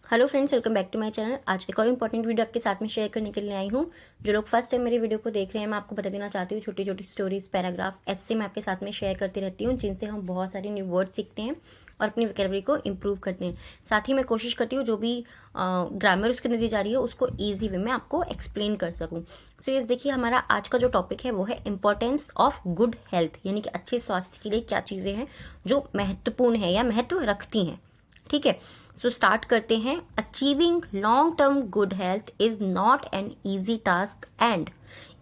Hello friends, welcome back to my channel. आज एक और इम्पॉर्टेंट वीडियो आपके साथ में शेयर करने के लिए आई हूँ। जो लोग फर्स्ट टाइम मेरे वीडियो को देख रहे हैं, मैं आपको बता देना चाहती हूँ, छोटी छोटी स्टोरीज, पैराग्राफ, ऐसे मैं आपके साथ में शेयर करती रहती हूँ, जिनसे हम बहुत सारे न्यू वर्ड सीखते हैं और अपनी वोकैबुलरी को इम्प्रूव करते हैं। साथ ही मैं कोशिश करती हूँ जो भी ग्रामर उसके अंदर दी जा रही है उसको ईजी वे में आपको एक्सप्लेन कर सकूँ। सो ये देखिए, हमारा आज का जो टॉपिक है वो है इंपॉर्टेंस ऑफ गुड हेल्थ, यानी कि अच्छे स्वास्थ्य के लिए क्या चीज़ें हैं जो महत्वपूर्ण है या महत्व रखती हैं। ठीक है, सो स्टार्ट करते हैं। Achieving long term good health is not an easy task and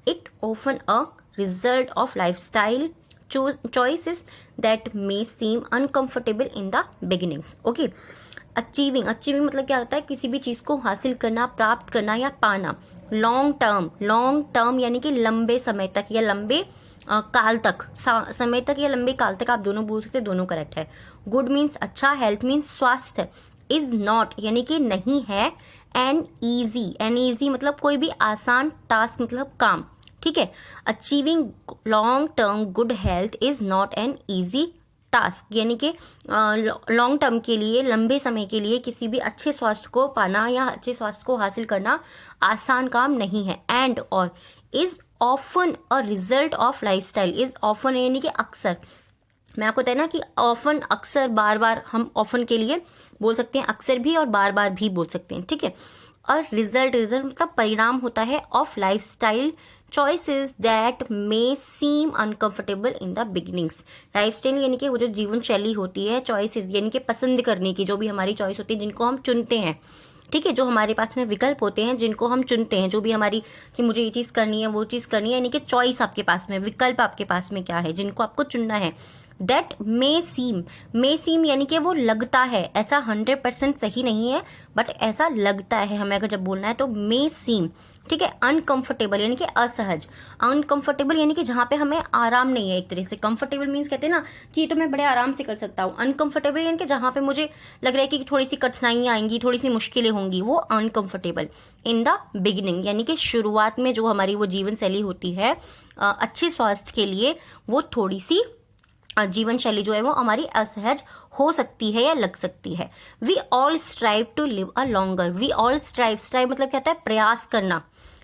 it often a result of lifestyle choices that may seem uncomfortable in the beginning. Okay, achieving मतलब क्या होता है? किसी भी चीज़ को हासिल करना, प्राप्त करना या पाना। लॉन्ग टर्म यानी कि लंबे समय तक या लंबे काल तक, समय तक या लंबे काल तक, आप दोनों बोल सकते, दोनों करेक्ट है। गुड मीन्स अच्छा, हेल्थ मीन्स स्वास्थ्य, इज नॉट यानी कि नहीं है, एन ईजी मतलब कोई भी आसान टास्क मतलब काम। ठीक है, achieving long term good health is not an easy task, यानी कि लॉन्ग टर्म के लिए, लंबे समय के लिए किसी भी अच्छे स्वास्थ्य को पाना या अच्छे स्वास्थ्य को हासिल करना आसान काम नहीं है। एंड और is often a result of lifestyle, is often यानी कि अक्सर, मैं आपको बताया ना कि ऑफन अक्सर, बार बार, हम ऑफन के लिए बोल सकते हैं अक्सर भी और बार बार भी बोल सकते हैं। ठीक है, और रिजल्ट मतलब परिणाम होता है of lifestyle choices that may seem uncomfortable in the beginnings. Lifestyle यानी कि वो जो जीवन शैली होती है, चॉइसेस यानी कि पसंद करने की, जो भी हमारी चॉइस होती है, जिनको हम चुनते हैं। ठीक है, जो हमारे पास में विकल्प होते हैं जिनको हम चुनते हैं, जो भी हमारी, कि मुझे ये चीज़ करनी है, वो चीज़ करनी है, यानी कि चॉइस आपके पास में, विकल्प आपके पास में क्या है, जिनको आपको चुनना है। दैट मे सीम यानी कि वो लगता है, ऐसा 100% सही नहीं है, बट ऐसा लगता है हमें अगर जब बोलना है तो मे सीम। ठीक है, अनकंफर्टेबल यानी कि असहज, अनकंफर्टेबल यानी कि जहाँ पे हमें आराम नहीं है। एक तरह से कंफर्टेबल मीन्स कहते हैं ना कि ये तो मैं बड़े आराम से कर सकता हूँ। अनकंफर्टेबल यानी कि जहाँ पे मुझे लग रहा है कि थोड़ी सी कठिनाइयाँ आएंगी, थोड़ी सी मुश्किलें होंगी, वो अनकंफर्टेबल। इन द बिगिनिंग यानी कि शुरुआत में जो हमारी वो जीवन शैली होती है अच्छे स्वास्थ्य के लिए, वो थोड़ी सी जीवन शैली जो है वो हमारी असहज हो सकती है या लग सकती है। We all strive to live a longer, we all strive मतलब क्या होता है? प्रयास करना।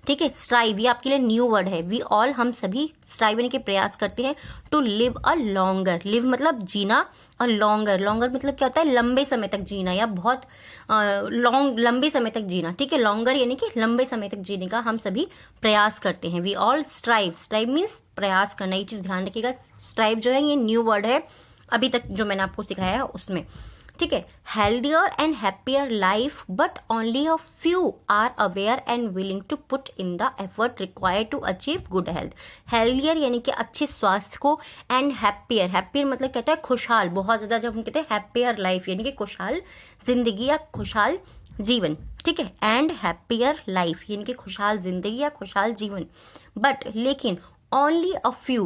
ठीक है, स्ट्राइव ये आपके लिए न्यू वर्ड है। वी ऑल हम सभी स्ट्राइव यानी कि प्रयास करते हैं to live a longer, live मतलब जीना, और लॉन्गर मतलब क्या होता है? लंबे समय तक जीना या बहुत लंबे समय तक जीना। ठीक है, लॉन्गर यानी कि लंबे समय तक जीने का हम सभी प्रयास करते हैं। वी ऑल स्ट्राइव मीन्स प्रयास करना, ये चीज़ ध्यान रखिएगा। स्ट्राइव जो है ये न्यू वर्ड है अभी तक जो मैंने आपको सिखाया है उसमें। ठीक है, healthier and happier life but only a few are aware and willing to put in the effort required to achieve good health. Healthier यानी कि अच्छे स्वास्थ्य को, एंड हैप्पियर मतलब कहता है खुशहाल, बहुत ज़्यादा, जब हम कहते हैं हैप्पियर लाइफ यानी कि खुशहाल जिंदगी या खुशहाल जीवन। ठीक है, एंड हैप्पियर लाइफ यानी कि खुशहाल जिंदगी या खुशहाल जीवन, बट लेकिन ओनली अ फ्यू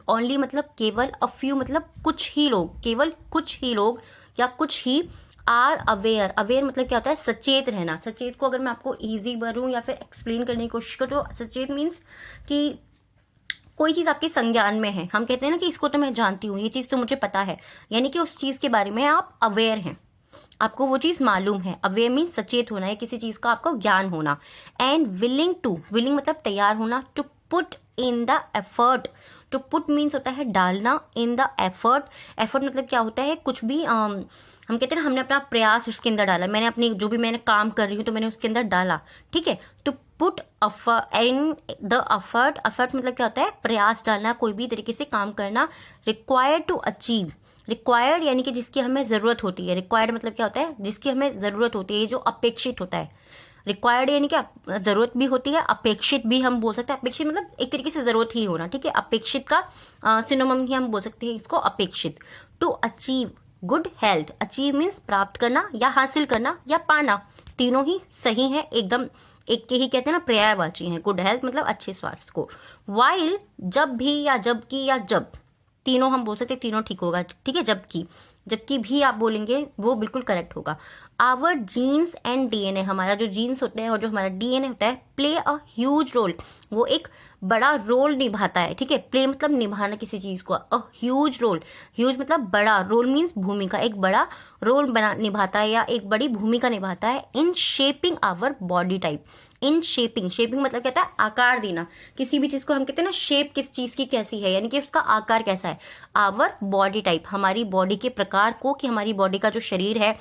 ओनली मतलब केवल, अ फ्यू मतलब कुछ ही लोग, केवल कुछ ही लोग या कुछ ही आर अवेयर मतलब क्या होता है? सचेत रहना। सचेत को अगर मैं आपको ईजी बनूँ या फिर एक्सप्लेन करने की कोशिश करूँ तो सचेत मीन्स कि कोई चीज़ आपके संज्ञान में है, हम कहते हैं ना कि इसको तो मैं जानती हूँ, ये चीज़ तो मुझे पता है, यानी कि उस चीज़ के बारे में आप अवेयर हैं, आपको वो चीज़ मालूम है। अवेयर मीन्स सचेत होना है, किसी चीज़ का आपको ज्ञान होना। एंड विलिंग मतलब तैयार होना। To put in the effort, to put means होता है डालना, इन द एफर्ट मतलब क्या होता है? कुछ भी हम कहते हैं ना, हमने अपना प्रयास उसके अंदर डाला, मैंने अपनी जो भी मैंने काम कर रही हूँ तो मैंने उसके अंदर डाला। ठीक है, to put in the effort मतलब क्या होता है? प्रयास डालना, कोई भी तरीके से काम करना। रिक्वायर्ड टू अचीव, रिक्वायर्ड यानी कि जिसकी हमें ज़रूरत होती है। रिक्वायर्ड मतलब क्या होता है? जिसकी हमें ज़रूरत होती है, जो अपेक्षित होता है। रिक्वायर्ड यानी कि ज़रूरत भी होती है, अपेक्षित भी हम बोल सकते हैं। अपेक्षित मतलब एक तरीके से ज़रूरत ही होना। ठीक है, अपेक्षित का सिनोनिम ही हम बोल सकते हैं इसको, अपेक्षित। To achieve good health, achieve means प्राप्त करना या हासिल करना या पाना, तीनों ही सही है एकदम, एक के ही कहते हैं ना, पर्यायवाची हैं। गुड हेल्थ मतलब अच्छे स्वास्थ्य को। वाइल जब भी या जबकि या जब, तीनों हम बोल सकते हैं, तीनों ठीक होगा। ठीक है, जबकि भी आप बोलेंगे वो बिल्कुल करेक्ट होगा। आवर जीन्स एंड डीएनए, हमारा जो जीन्स होते हैं और जो हमारा डीएनए होता है, प्ले अ ह्यूज रोल, वो एक बड़ा रोल निभाता है, ठीक है। प्ले मतलब निभाना किसी चीज़ को, अ ह्यूज रोल, ह्यूज मतलब बड़ा, रोल मीन्स भूमिका, एक बड़ा रोल बना निभाता है या एक बड़ी भूमिका निभाता है in shaping our body type. In shaping, shaping मतलब कहता है आकार देना, किसी भी चीज़ को हम कहते हैं ना शेप किस चीज़ की कैसी है, यानी कि उसका आकार कैसा है। आवर बॉडी टाइप, हमारी बॉडी के प्रकार को, कि हमारी बॉडी का जो शरीर है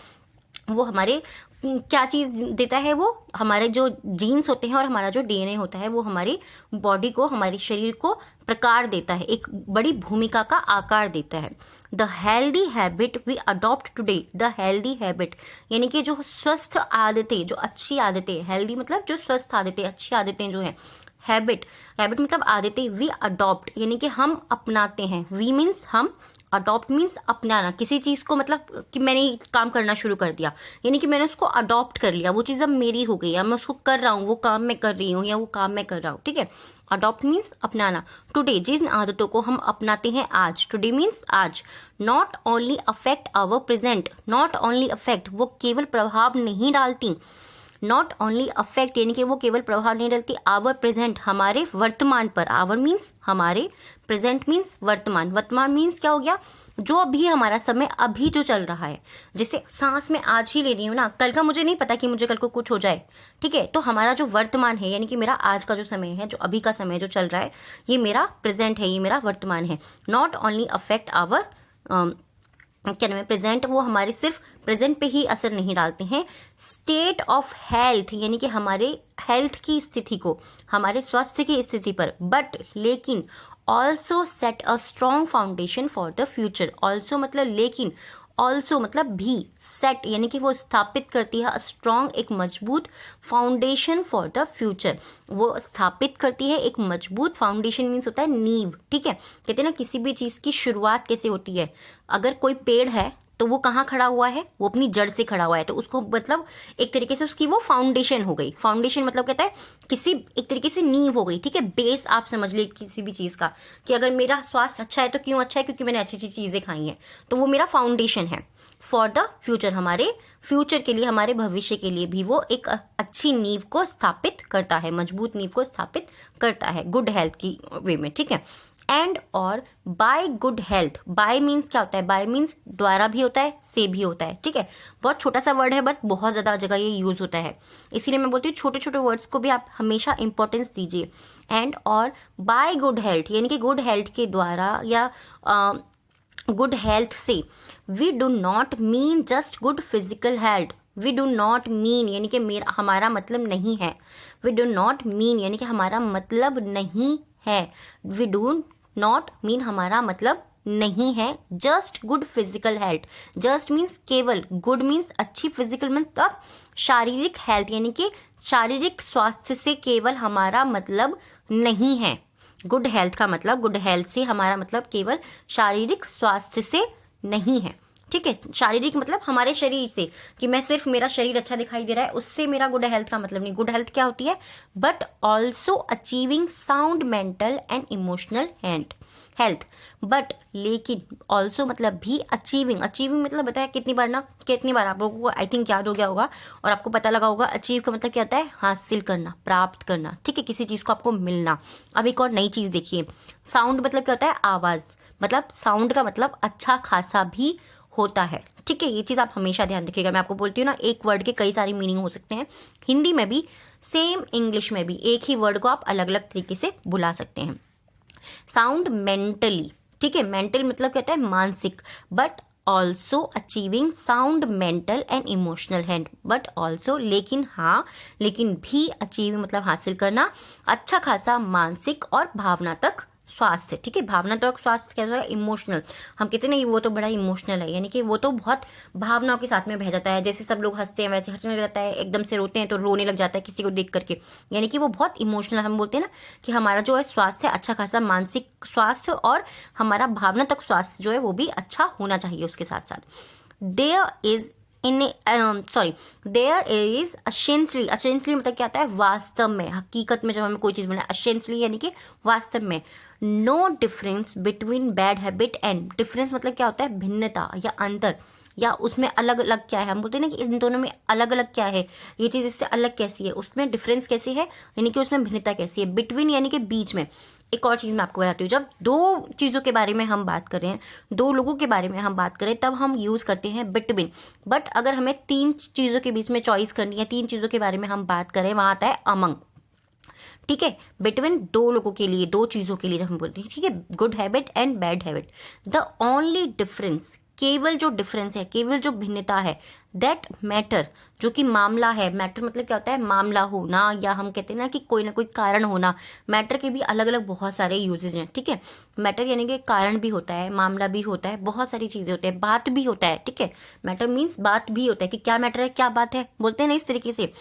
वो हमारे क्या चीज़ देता है, वो हमारे जो जीन्स होते हैं और हमारा जो डीएनए होता है वो हमारी बॉडी को, हमारे शरीर को प्रकार देता है, एक बड़ी भूमिका का आकार देता है। The healthy habit we adopt today, the healthy habit यानी कि जो स्वस्थ आदतें, जो अच्छी आदतें, हेल्दी मतलब जो स्वस्थ आदतें, अच्छी आदतें जो हैं, हैबिट, हैबिट मतलब आदतें, वी अडॉप्ट यानी कि हम अपनाते हैं, वी मीन्स हम, अडॉप्ट मीन्स अपनाना, किसी चीज़ को मतलब कि मैंने काम करना शुरू कर दिया, यानी कि मैंने उसको अडॉप्ट कर लिया, वो चीज़ अब मेरी हो गई, अब मैं उसको कर रहा हूँ, वो काम मैं कर रही हूँ या वो काम मैं कर रहा हूँ, ठीक है। अडॉप्ट मीन्स अपनाना। टुडे, जिन आदतों को हम अपनाते हैं आज, टुडे मीन्स आज, not only affect our present, not only affect वो केवल प्रभाव नहीं डालती, नॉट ओनली अफेक्ट यानी कि वो केवल प्रभाव नहीं डालती आवर प्रेजेंट हमारे वर्तमान पर, आवर मीन्स हमारे, प्रेजेंट मीन्स वर्तमान, वर्तमान मीन्स क्या हो गया, जो अभी हमारा समय अभी जो चल रहा है, जैसे सांस में आज ही ले रही हूँ ना, कल का मुझे नहीं पता कि मुझे कल को कुछ हो जाए, ठीक है। तो हमारा जो वर्तमान है यानी कि मेरा आज का जो समय है, जो अभी का समय जो चल रहा है, ये मेरा प्रेजेंट है, ये मेरा वर्तमान है। नॉट ओनली अफेक्ट आवर क्या नाम है, प्रेजेंट, वो हमारे सिर्फ प्रेजेंट पे ही असर नहीं डालते हैं। स्टेट ऑफ हेल्थ यानी कि हमारे हेल्थ की स्थिति को, हमारे स्वास्थ्य की स्थिति पर, बट लेकिन also set a strong foundation for the future, also मतलब लेकिन, ऑल्सो मतलब भी, सेट यानी कि वो स्थापित करती है स्ट्रॉन्ग एक मजबूत फाउंडेशन फॉर द फ्यूचर, वो स्थापित करती है एक मजबूत फाउंडेशन, मीन्स होता है नींव, ठीक है। कहते हैं ना किसी भी चीज़ की शुरुआत कैसे होती है, अगर कोई पेड़ है तो वो कहाँ खड़ा हुआ है, वो अपनी जड़ से खड़ा हुआ है, तो उसको मतलब एक तरीके से उसकी वो फाउंडेशन हो गई, फाउंडेशन मतलब कहता है किसी एक तरीके से नींव हो गई, ठीक है। बेस आप समझ लीजिए किसी भी चीज़ का, कि अगर मेरा स्वास्थ्य अच्छा है तो क्यों अच्छा है, क्योंकि मैंने अच्छी अच्छी चीज़ें खाई हैं, तो वो मेरा फाउंडेशन है फॉर द फ्यूचर, हमारे फ्यूचर के लिए, हमारे भविष्य के लिए भी वो एक अच्छी नींव को स्थापित करता है, मजबूत नींव को स्थापित करता है गुड हेल्थ की वे में, ठीक है। एंड और by good health, by means क्या होता है, बाय मीन्स द्वारा भी होता है, से भी होता है, ठीक है। बहुत छोटा सा वर्ड है बट बहुत ज़्यादा जगह ये यूज़ होता है, इसीलिए मैं बोलती हूँ छोटे छोटे वर्ड्स को भी आप हमेशा इंपॉर्टेंस दीजिए। एंड और बाय गुड हेल्थ यानी कि गुड हेल्थ के द्वारा या गुड हेल्थ से, we do not mean just good physical health, we do not mean यानी कि मेरा हमारा मतलब नहीं है, वी डू नॉट मीन यानी कि हमारा मतलब नहीं है, वी डू नॉट मीन हमारा मतलब नहीं है just good physical health, just means केवल, गुड मीन्स अच्छी, फिजिकल मतलब शारीरिक हेल्थ यानी कि शारीरिक स्वास्थ्य से केवल हमारा मतलब नहीं है। गुड हेल्थ का मतलब, गुड हेल्थ से हमारा मतलब केवल शारीरिक स्वास्थ्य से नहीं है, ठीक है। शारीरिक मतलब हमारे शरीर से, कि मैं सिर्फ मेरा शरीर अच्छा दिखाई दे रहा है उससे मेरा गुड हेल्थ का मतलब नहीं। गुड हेल्थ क्या होती है, but also achieving sound mental and emotional health, but लेकिन ऑल्सो मतलब भी, अचीविंग, अचीविंग मतलब बताया कितनी बार ना, कितनी बार आप लोगों को आई थिंक याद हो गया होगा और आपको पता लगा होगा अचीव का मतलब क्या होता है, हासिल करना, प्राप्त करना, ठीक है, किसी चीज़ को आपको मिलना। अब एक और नई चीज़ देखिए, साउंड मतलब क्या होता है, आवाज़, मतलब साउंड का मतलब अच्छा खासा भी होता है, ठीक है। ये चीज़ आप हमेशा ध्यान रखिएगा, मैं आपको बोलती हूँ ना एक वर्ड के कई सारी मीनिंग हो सकते हैं, हिंदी में भी सेम, इंग्लिश में भी एक ही वर्ड को आप अलग अलग तरीके से बुला सकते हैं। साउंड मेंटली, ठीक है, मेंटल मतलब क्या होता है, मानसिक, but also achieving sound mental and emotional health, but also लेकिन, हाँ लेकिन भी, अचीविंग मतलब हासिल करना, अच्छा खासा मानसिक और भावनात्मक स्वास्थ्य, ठीक है। भावनात्मक स्वास्थ्य क्या होता है, इमोशनल, हम कहते हैं ना वो तो बड़ा इमोशनल है, यानी कि वो तो बहुत भावनाओं के साथ में बह जाता है, जैसे सब लोग हंसते हैं वैसे हंसने लग जाता है, एकदम से रोते हैं तो रोने लग जाता है किसी को देख करके, यानी कि वो बहुत इमोशनल, हम बोलते हैं ना कि हमारा जो है स्वास्थ्य अच्छा खासा मानसिक स्वास्थ्य और हमारा भावनात्मक स्वास्थ्य जो है वो भी अच्छा होना चाहिए उसके साथ साथ। There is there is essentially, essentially मतलब क्या होता है, वास्तव में, हकीकत में जब हमें कोई चीज़ बोलना है, असेंशली यानी कि वास्तव में, no difference between bad habit and, difference मतलब क्या होता है, भिन्नता या अंतर, या उसमें अलग अलग क्या है, हम बोलते हैं ना कि इन दोनों में अलग अलग क्या है, ये चीज़ इससे अलग कैसी है, उसमें डिफरेंस कैसी है, यानी कि उसमें भिन्नता कैसी है। बिटवीन यानी कि बीच में। एक और चीज़ मैं आपको बताती हूँ, जब दो चीज़ों के बारे में हम बात कर रहे हैं, दो लोगों के बारे में हम बात करें, तब हम यूज़ करते हैं बिटवीन। बट अगर हमें तीन चीज़ों के बीच में चॉइस करनी है, तीन चीज़ों के बारे में हम बात करें, वहाँ आता है अमंग। ठीक है, बिटवीन दो लोगों के लिए, दो चीज़ों के लिए जब हम बोलते हैं, ठीक है, good habit and bad habit, the only difference, केवल जो डिफरेंस है, केवल जो भिन्नता है, दैट मैटर, जो कि मामला है। मैटर मतलब क्या होता है, मामला होना, या हम कहते हैं ना कि कोई ना कोई कारण होना। मैटर के भी अलग अलग बहुत सारे यूजेज हैं, ठीक है। मैटर यानी कि कारण भी होता है, मामला भी होता है, बहुत सारी चीज़ें होती है, बात भी होता है, ठीक है। मैटर मीन्स बात भी होता है, कि क्या मैटर है, क्या बात है, बोलते हैं ना इस तरीके से।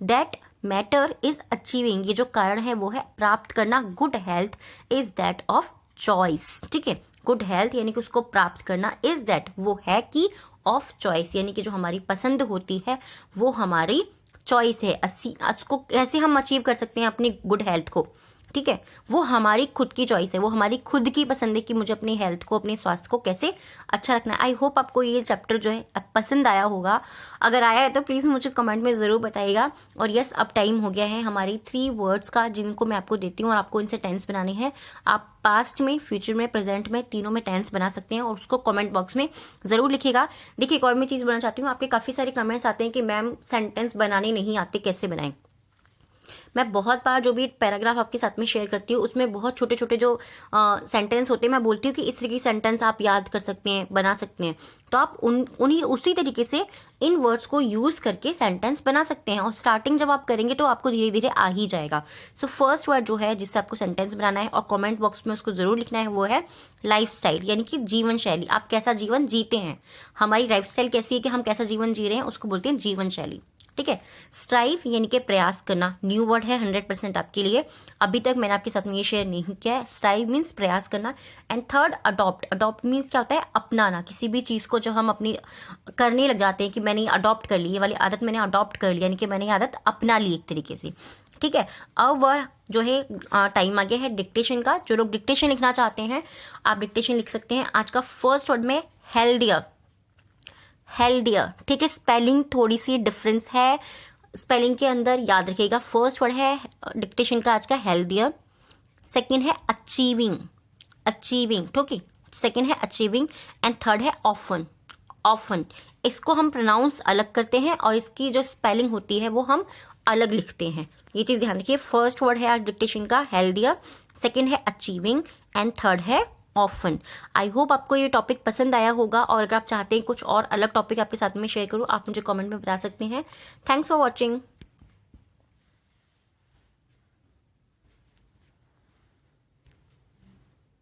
दैट मैटर इज अचीविंग, ये जो कारण है वो है प्राप्त करना। Good health is that of choice, ठीक है। गुड हेल्थ यानी कि उसको प्राप्त करना, इज दैट वो है कि, ऑफ चॉइस यानी कि जो हमारी पसंद होती है वो हमारी चॉइस है। उसको कैसे हम अचीव कर सकते हैं अपनी गुड हेल्थ को, ठीक है, वो हमारी खुद की चॉइस है, वो हमारी खुद की पसंद है कि मुझे अपनी हेल्थ को, अपने स्वास्थ्य को कैसे अच्छा रखना है। आई होप आपको ये चैप्टर जो है पसंद आया होगा। अगर आया है तो प्लीज़ मुझे कमेंट में ज़रूर बताइएगा। और यस, अब टाइम हो गया है हमारी 3 वर्ड्स का, जिनको मैं आपको देती हूँ और आपको इनसे टेंस बनाने हैं। आप पास्ट में, फ्यूचर में, प्रेजेंट में, तीनों में टेंस बना सकते हैं और उसको कमेंट बॉक्स में ज़रूर लिखिएगा। देखिए, एक और मैं चीज़ बोलना चाहती हूँ, आपके काफ़ी सारे कमेंट्स आते हैं कि मैम सेंटेंस बनाने नहीं आते, कैसे बनाएं। मैं बहुत बार जो भी पैराग्राफ आपके साथ में शेयर करती हूँ, उसमें बहुत छोटे छोटे जो सेंटेंस होते हैं, मैं बोलती हूँ कि इस तरह की सेंटेंस आप याद कर सकते हैं, बना सकते हैं। तो आप उन्हीं उसी तरीके से इन वर्ड्स को यूज़ करके सेंटेंस बना सकते हैं। और स्टार्टिंग जब आप करेंगे तो आपको धीरे धीरे आ ही जाएगा। सो फर्स्ट वर्ड जो है जिससे आपको सेंटेंस बनाना है और कमेंट बॉक्स में उसको ज़रूर लिखना है, वो है लाइफस्टाइल, यानी कि जीवन शैली। आप कैसा जीवन जीते हैं, हमारी लाइफस्टाइल कैसी है कि हम कैसा जीवन जी रहे हैं, उसको बोलते हैं जीवन शैली, ठीक है। स्ट्राइव यानी कि प्रयास करना, न्यू वर्ड है 100% आपके लिए, अभी तक मैंने आपके साथ में ये शेयर नहीं किया है। स्ट्राइव मीन्स प्रयास करना। And third, adopt. Adopt means क्या होता है, अपनाना। किसी भी चीज़ को जो हम अपनी करने लग जाते हैं कि मैंने अडॉप्ट कर ली, ये वाली आदत मैंने अडॉप्ट कर ली, यानी कि मैंने ये आदत अपना ली एक तरीके से, ठीक है। अब वह जो है टाइम आ गया है डिक्टेशन का। जो लोग डिक्टेशन लिखना चाहते हैं, आप डिक्टेशन लिख सकते हैं। आज का फर्स्ट वर्ड में हेल्दियर, हेल्दियर, ठीक है। स्पेलिंग थोड़ी सी डिफरेंस है, स्पेलिंग के अंदर याद रखिएगा। फर्स्ट वर्ड है डिक्टेशन का आज का हेल्दियर। सेकंड है अचीविंग, अचीविंग, ठीक है, सेकंड है अचीविंग। एंड थर्ड है ऑफन, ऑफन। इसको हम प्रोनाउंस अलग करते हैं और इसकी जो स्पेलिंग होती है वो हम अलग लिखते हैं, ये चीज़ ध्यान रखिए। फर्स्ट वर्ड है आज डिक्टेशन का हेल्दियर, सेकंड है अचीविंग एंड थर्ड है ऑफन। आई होप आपको ये टॉपिक पसंद आया होगा, और अगर आप चाहते हैं कुछ और अलग टॉपिक आपके साथ में शेयर करूँ, आप मुझे कमेंट में बता सकते हैं। Thanks for watching.